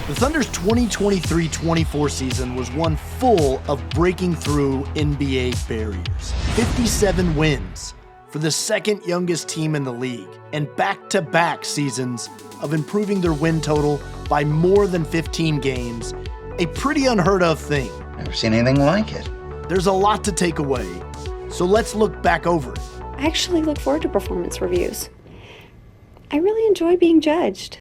The Thunder's 2023-24 season was one full of breaking through NBA barriers. 57 wins for the second youngest team in the league, and back-to-back seasons of improving their win total by more than 15 games, a pretty unheard of thing. Never seen anything like it. There's a lot to take away, so let's look back over it. I actually look forward to performance reviews. I really enjoy being judged.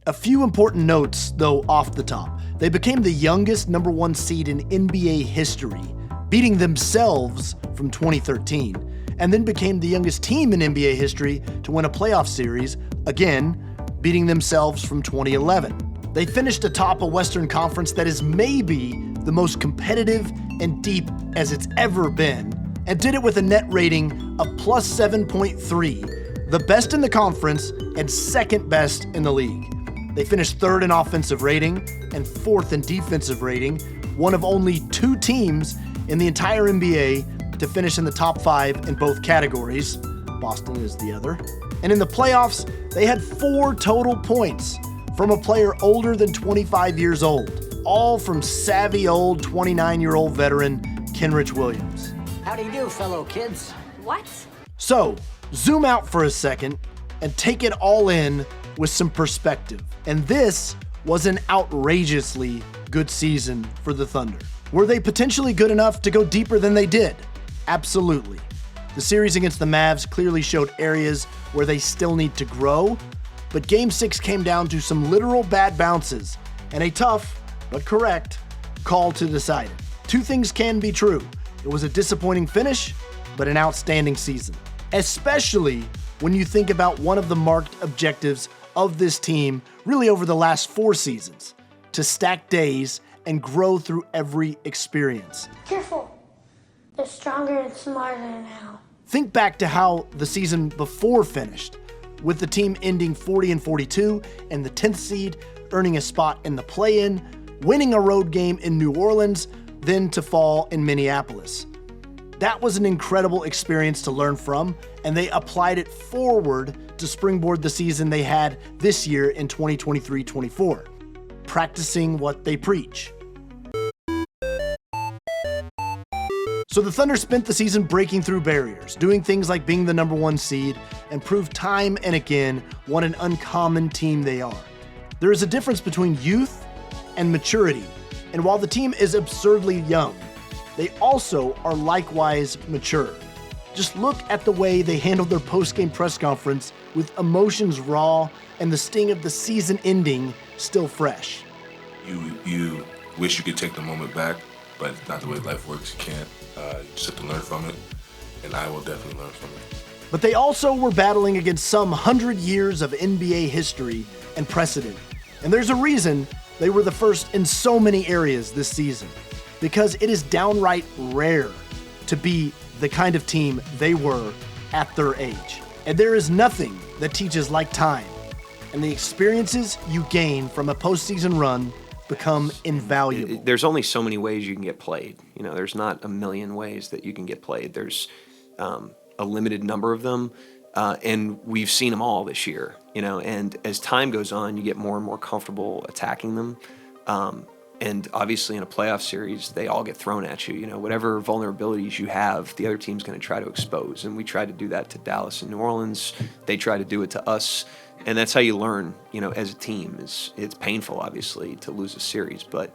A few important notes, though, off the top. They became the youngest number one seed in NBA history, beating themselves from 2013, and then became the youngest team in NBA history to win a playoff series, again, beating themselves from 2011. They finished atop a Western Conference that is maybe the most competitive and deep as it's ever been, and did it with a net rating of plus 7.3, the best in the conference and second best in the league. They finished third in offensive rating and fourth in defensive rating, one of only two teams in the entire NBA to finish in the top 5 in both categories. Boston is the other. And in the playoffs, they had 4 total points from a player older than 25 years old, all from savvy old 29-year-old veteran Kenrich Williams. How do you do, fellow kids? What? So, zoom out for a second and take it all in with some perspective. And this was an outrageously good season for the Thunder. Were they potentially good enough to go deeper than they did? Absolutely. The series against the Mavs clearly showed areas where they still need to grow, but Game 6 came down to some literal bad bounces and a tough, but correct, call to decide it. Two things can be true. It was a disappointing finish, but an outstanding season. Especially when you think about one of the marked objectives of this team really over the last 4 seasons, to stack days and grow through every experience. Careful. They're stronger and smarter now. Think back to how the season before finished, with the team ending 40-42 and the 10th seed, earning a spot in the play-in, winning a road game in New Orleans, then to fall in Minneapolis. That was an incredible experience to learn from, and they applied it forward to springboard the season they had this year in 2023-24, practicing what they preach. So the Thunder spent the season breaking through barriers, doing things like being the number 1 seed, and proved time and again what an uncommon team they are. There is a difference between youth and maturity, and while the team is absurdly young, they also are likewise mature. Just look at the way they handled their post-game press conference with emotions raw and the sting of the season ending still fresh. You wish you could take the moment back, but it's not the way life works. You can't. You just have to learn from it, and I will definitely learn from it. But they also were battling against some 100 years of NBA history and precedent. And there's a reason they were the first in so many areas this season, because it is downright rare to be the kind of team they were at their age. And there is nothing that teaches like time, and the experiences you gain from a postseason run become invaluable. There's only so many ways you can get played. You know, there's not a million ways that you can get played. There's a limited number of them, and we've seen them all this year. You know, and as time goes on, you get more and more comfortable attacking them. And obviously in a playoff series, they all get thrown at you. You know, whatever vulnerabilities you have, the other team's going to try to expose. And we tried to do that to Dallas and New Orleans. They try to do it to us. And that's how you learn, you know, as a team. It's painful, obviously, to lose a series. But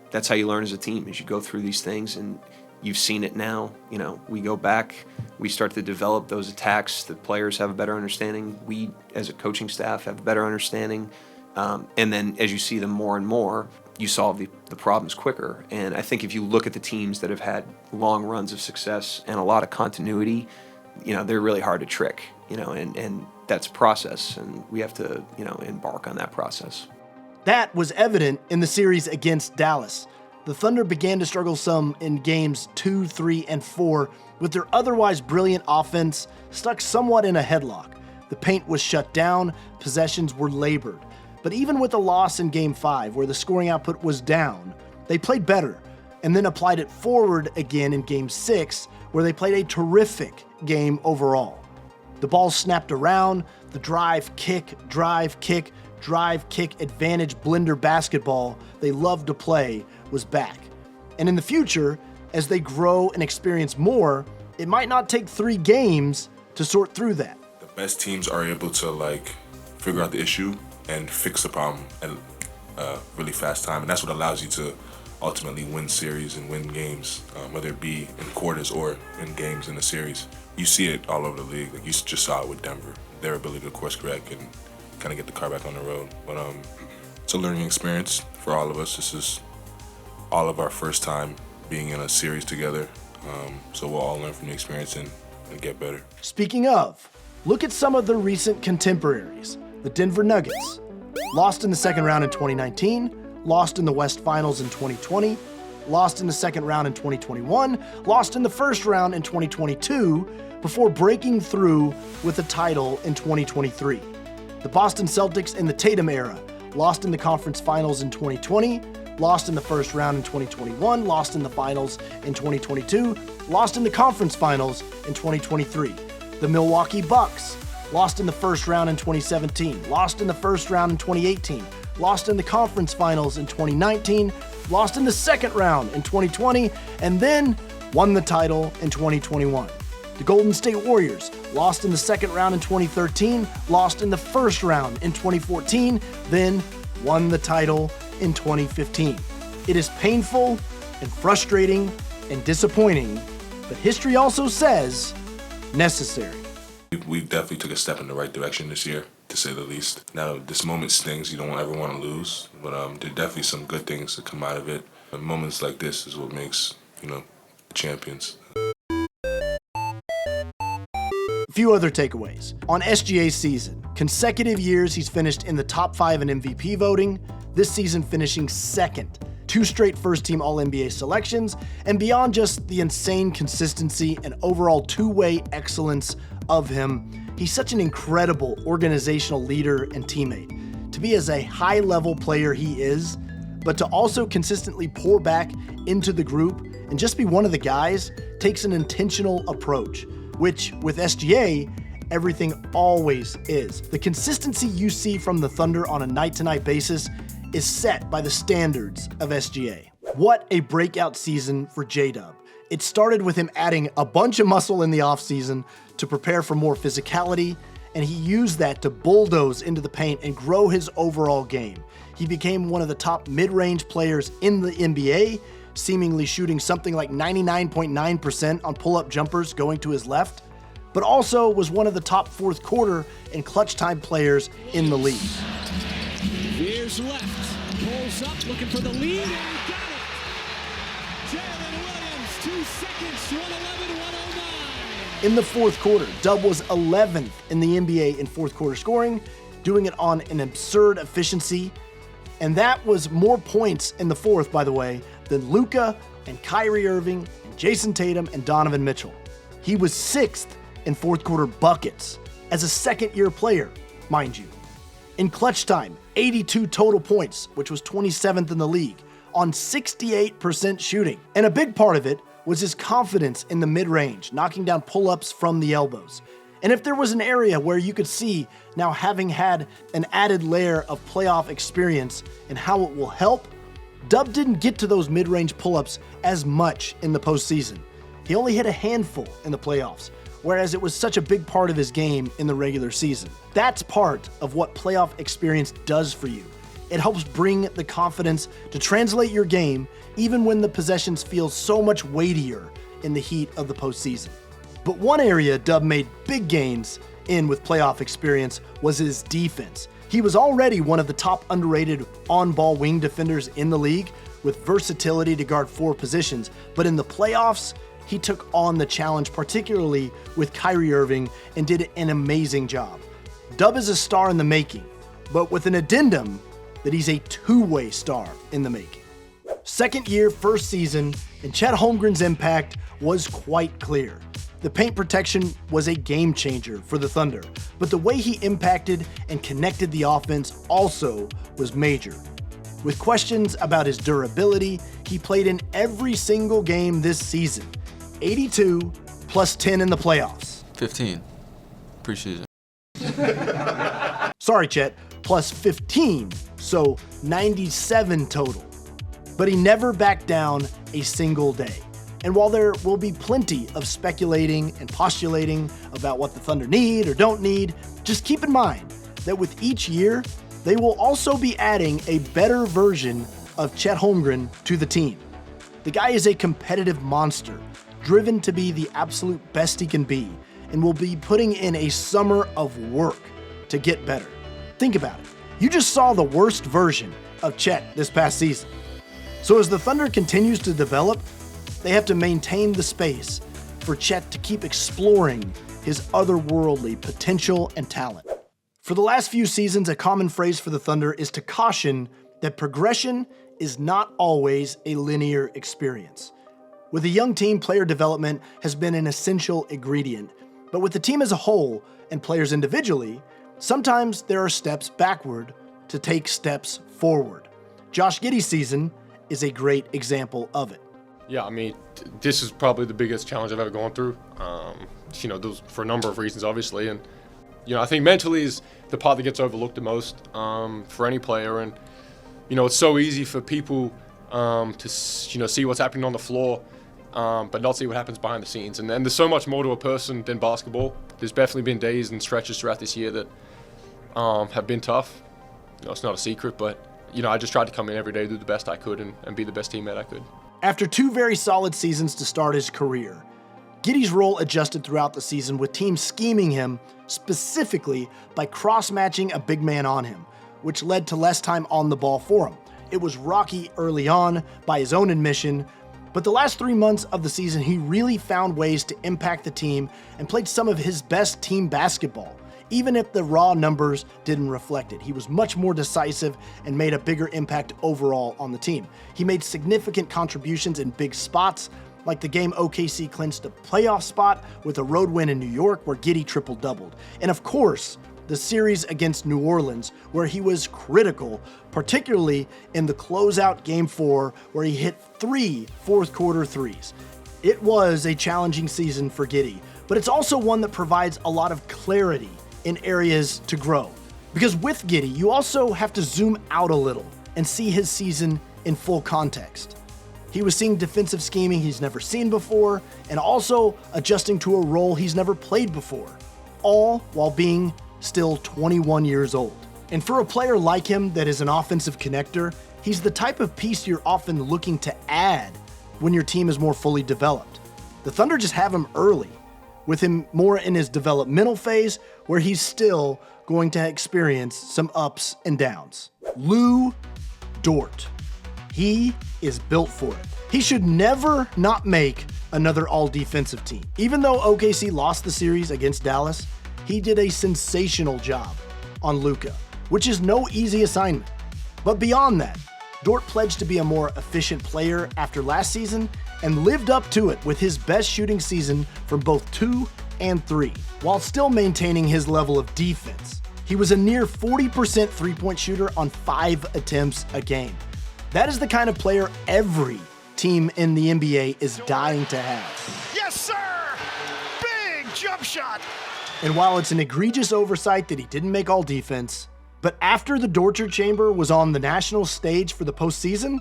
that's how you learn as a team, is you go through these things. And you've seen it now. You know, we go back, we start to develop those attacks. The players have a better understanding. We, as a coaching staff, have a better understanding. And then as you see them more and more, you solve the problems quicker. And I think if you look at the teams that have had long runs of success and a lot of continuity, you know, they're really hard to trick, you know, and that's a process, and we have to, you know, embark on that process. That was evident in the series against Dallas. The Thunder began to struggle some in games 2, 3, and 4, with their otherwise brilliant offense stuck somewhat in a headlock. The paint was shut down, possessions were labored. But even with a loss in Game 5, where the scoring output was down, they played better, and then applied it forward again in Game 6, where they played a terrific game overall. The ball snapped around, the drive, kick, drive, kick, drive, kick, advantage blender basketball they loved to play was back. And in the future, as they grow and experience more, it might not take 3 games to sort through that. The best teams are able to figure out the issue and fix the problem at a really fast time, and that's what allows you to ultimately win series and win games, whether it be in quarters or in games in the series. You see it all over the league. You just saw it with Denver, their ability to course correct and kind of get the car back on the road. But it's a learning experience for all of us. This is all of our first time being in a series together, so we'll all learn from the experience and get better. Speaking of, look at some of the recent contemporaries. The Denver Nuggets, lost in the second round in 2019, lost in the West Finals in 2020, lost in the second round in 2021, lost in the first round in 2022, before breaking through with a title in 2023. The Boston Celtics in the Tatum era, lost in the conference finals in 2020, lost in the first round in 2021, lost in the finals in 2022, lost in the conference finals in 2023. The Milwaukee Bucks, lost in the first round in 2017, lost in the first round in 2018, lost in the conference finals in 2019, lost in the second round in 2020, and then won the title in 2021. The Golden State Warriors, lost in the second round in 2013, lost in the first round in 2014, then won the title in 2015. It is painful and frustrating and disappointing, but history also says necessary. We definitely took a step in the right direction this year, to say the least. Now, this moment stings. You don't ever want to lose, but there are definitely some good things that come out of it. And moments like this is what makes, champions. A few other takeaways. On SGA's season, consecutive years he's finished in the top 5 in MVP voting, this season finishing second. 2 straight first-team All-NBA selections, and beyond just the insane consistency and overall two-way excellence of him, he's such an incredible organizational leader and teammate. To be as a high-level player he is, but to also consistently pour back into the group and just be one of the guys takes an intentional approach, which, with SGA, everything always is. The consistency you see from the Thunder on a night-to-night basis is set by the standards of SGA. What a breakout season for J-Dub. It started with him adding a bunch of muscle in the offseason to prepare for more physicality, and he used that to bulldoze into the paint and grow his overall game. He became one of the top mid-range players in the NBA, seemingly shooting something like 99.9% on pull-up jumpers going to his left, but also was one of the top fourth quarter and clutch time players in the league. Here's left, pulls up, looking for the lead, and got it! Jalen Williams, 2 seconds, 111-109. In the fourth quarter, Dub was 11th in the NBA in fourth quarter scoring, doing it on an absurd efficiency, and that was more points in the fourth, by the way, than Luka and Kyrie Irving and Jason Tatum and Donovan Mitchell. He was 6th in fourth quarter buckets as a second-year player, mind you. In clutch time, 82 total points, which was 27th in the league, on 68% shooting. And a big part of it was his confidence in the mid-range, knocking down pull-ups from the elbows. And if there was an area where you could see now having had an added layer of playoff experience and how it will help, Dub didn't get to those mid-range pull-ups as much in the postseason. He only hit a handful in the playoffs, whereas it was such a big part of his game in the regular season. That's part of what playoff experience does for you. It helps bring the confidence to translate your game even when the possessions feel so much weightier in the heat of the postseason. But one area Dub made big gains in with playoff experience was his defense. He was already one of the top underrated on-ball wing defenders in the league with versatility to guard 4 positions, but in the playoffs, he took on the challenge, particularly with Kyrie Irving, and did an amazing job. Dub is a star in the making, but with an addendum that he's a two-way star in the making. Second year, first season, and Chet Holmgren's impact was quite clear. The paint protection was a game changer for the Thunder, but the way he impacted and connected the offense also was major. With questions about his durability, he played in every single game this season. 82 plus 10 in the playoffs. 15. Preseason. Sorry, Chet, plus 15, so 97 total. But he never backed down a single day. And while there will be plenty of speculating and postulating about what the Thunder need or don't need, just keep in mind that with each year, they will also be adding a better version of Chet Holmgren to the team. The guy is a competitive monster, driven to be the absolute best he can be, and will be putting in a summer of work to get better. Think about it. You just saw the worst version of Chet this past season. So as the Thunder continues to develop, they have to maintain the space for Chet to keep exploring his otherworldly potential and talent. For the last few seasons, a common phrase for the Thunder is to caution that progression is not always a linear experience. With a young team, player development has been an essential ingredient, but with the team as a whole and players individually, sometimes there are steps backward to take steps forward. Josh Giddey's season is a great example of it. Yeah, I mean, this is probably the biggest challenge I've ever gone through. Those for a number of reasons, obviously, and I think mentally is the part that gets overlooked the most for any player. And it's so easy for people to see what's happening on the floor, but not see what happens behind the scenes. And there's so much more to a person than basketball. There's definitely been days and stretches throughout this year that have been tough. It's not a secret, but I just tried to come in every day, do the best I could, and be the best teammate I could. After 2 very solid seasons to start his career, Giddey's role adjusted throughout the season, with teams scheming him specifically by cross-matching a big man on him, which led to less time on the ball for him. It was rocky early on, by his own admission, but the last 3 months of the season, he really found ways to impact the team and played some of his best team basketball. Even if the raw numbers didn't reflect it, he was much more decisive and made a bigger impact overall on the team. He made significant contributions in big spots, like the game OKC clinched a playoff spot with a road win in New York where Giddey triple-doubled. And of course, the series against New Orleans, where he was critical, particularly in the closeout Game 4, where he hit 3 fourth-quarter threes. It was a challenging season for Giddey, but it's also one that provides a lot of clarity in areas to grow. Because with Giddey, you also have to zoom out a little and see his season in full context. He was seeing defensive scheming he's never seen before, and also adjusting to a role he's never played before, all while being still 21 years old. And for a player like him that is an offensive connector, he's the type of piece you're often looking to add when your team is more fully developed. The Thunder just have him early, with him more in his developmental phase, where he's still going to experience some ups and downs. Lu Dort. He is built for it. He should never not make another all-defensive team. Even though OKC lost the series against Dallas, he did a sensational job on Luka, which is no easy assignment. But beyond that, Dort pledged to be a more efficient player after last season and lived up to it with his best shooting season from both 2 and 3, while still maintaining his level of defense. He was a near 40% three-point shooter on 5 attempts a game. That is the kind of player every team in the NBA is dying to have. Yes, sir! Big jump shot! And while it's an egregious oversight that he didn't make all defense, but after the torture chamber was on the national stage for the postseason,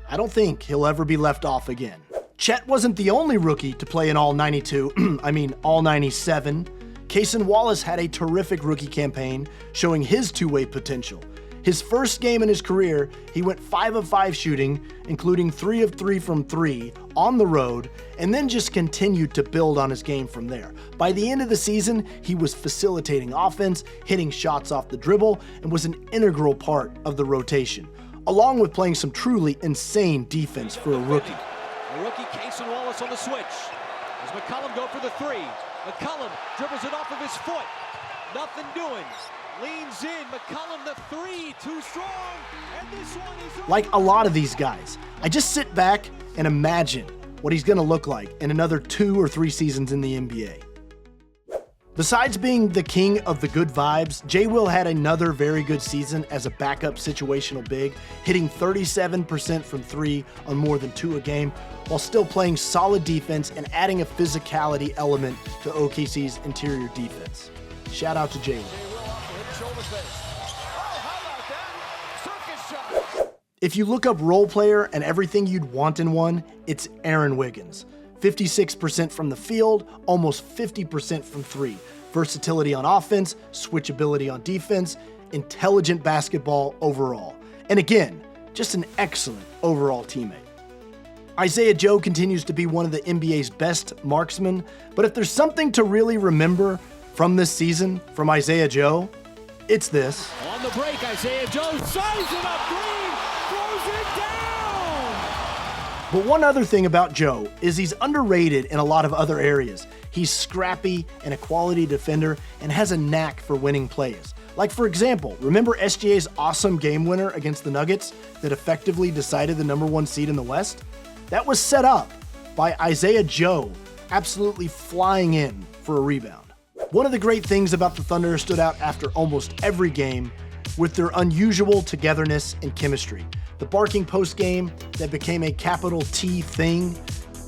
I don't think he'll ever be left off again. Chet wasn't the only rookie to play in all 92, all 97. Cason Wallace had a terrific rookie campaign showing his two-way potential. His first game in his career, he went 5 of 5 shooting, including 3 of 3 from 3 on the road, and then just continued to build on his game from there. By the end of the season, he was facilitating offense, hitting shots off the dribble, and was an integral part of the rotation, along with playing some truly insane defense for a rookie. The rookie Cason Wallace on the switch. As McCollum go for the 3. McCollum dribbles it off of his foot. Nothing doing. Leans in, McCollum the 3, too strong, and this one is... Like a lot of these guys, I just sit back and imagine what he's gonna look like in another 2 or 3 seasons in the NBA. Besides being the king of the good vibes, J. Will had another very good season as a backup situational big, hitting 37% from 3 on more than 2 a game, while still playing solid defense and adding a physicality element to OKC's interior defense. Shout out to Jaylin. If you look up role player and everything you'd want in one, it's Aaron Wiggins. 56% from the field, almost 50% from three. Versatility on offense, switchability on defense, intelligent basketball overall. And again, just an excellent overall teammate. Isaiah Joe continues to be one of the NBA's best marksmen, but if there's something to really remember from this season from Isaiah Joe, it's this. On the break, Isaiah Joe size it up, Green throws it down! But one other thing about Joe is he's underrated in a lot of other areas. He's scrappy and a quality defender and has a knack for winning plays. Like, for example, remember SGA's awesome game winner against the Nuggets that effectively decided the number 1 seed in the West? That was set up by Isaiah Joe absolutely flying in for a rebound. One of the great things about the Thunder stood out after almost every game with their unusual togetherness and chemistry. The barking post-game that became a capital T thing,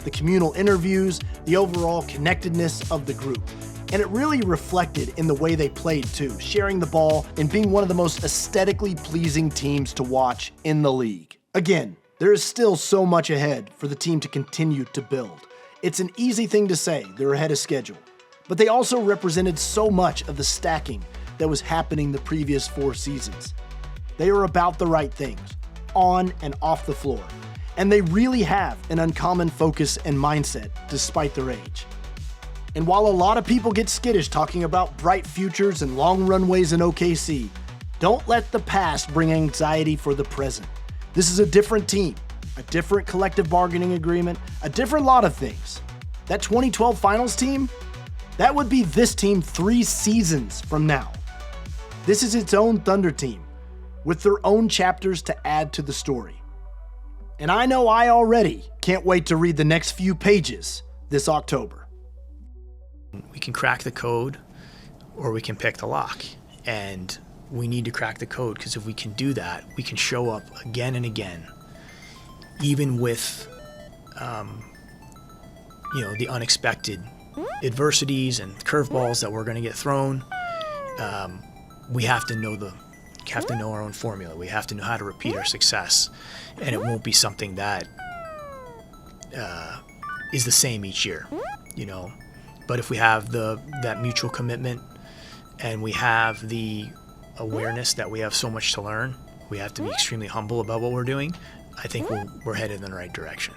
the communal interviews, the overall connectedness of the group. And it really reflected in the way they played too, sharing the ball and being one of the most aesthetically pleasing teams to watch in the league. Again, there is still so much ahead for the team to continue to build. It's an easy thing to say they're ahead of schedule, but they also represented so much of the stacking that was happening the previous 4 seasons. They are about the right things, on and off the floor, and they really have an uncommon focus and mindset despite their age. And while a lot of people get skittish talking about bright futures and long runways in OKC, don't let the past bring anxiety for the present. This is a different team, a different collective bargaining agreement, a different lot of things. That 2012 finals team, that would be this team 3 seasons from now. This is its own Thunder team, with their own chapters to add to the story. And I know I already can't wait to read the next few pages this October. We can crack the code or we can pick the lock. And we need to crack the code, because if we can do that, we can show up again and again, even with the unexpected adversities and curveballs that we're going to get thrown. We have to know our own formula. We have to know how to repeat our success, and it won't be something that is the same each year, But if we have that mutual commitment, and we have the awareness that we have so much to learn, we have to be extremely humble about what we're doing, I think we're headed in the right direction.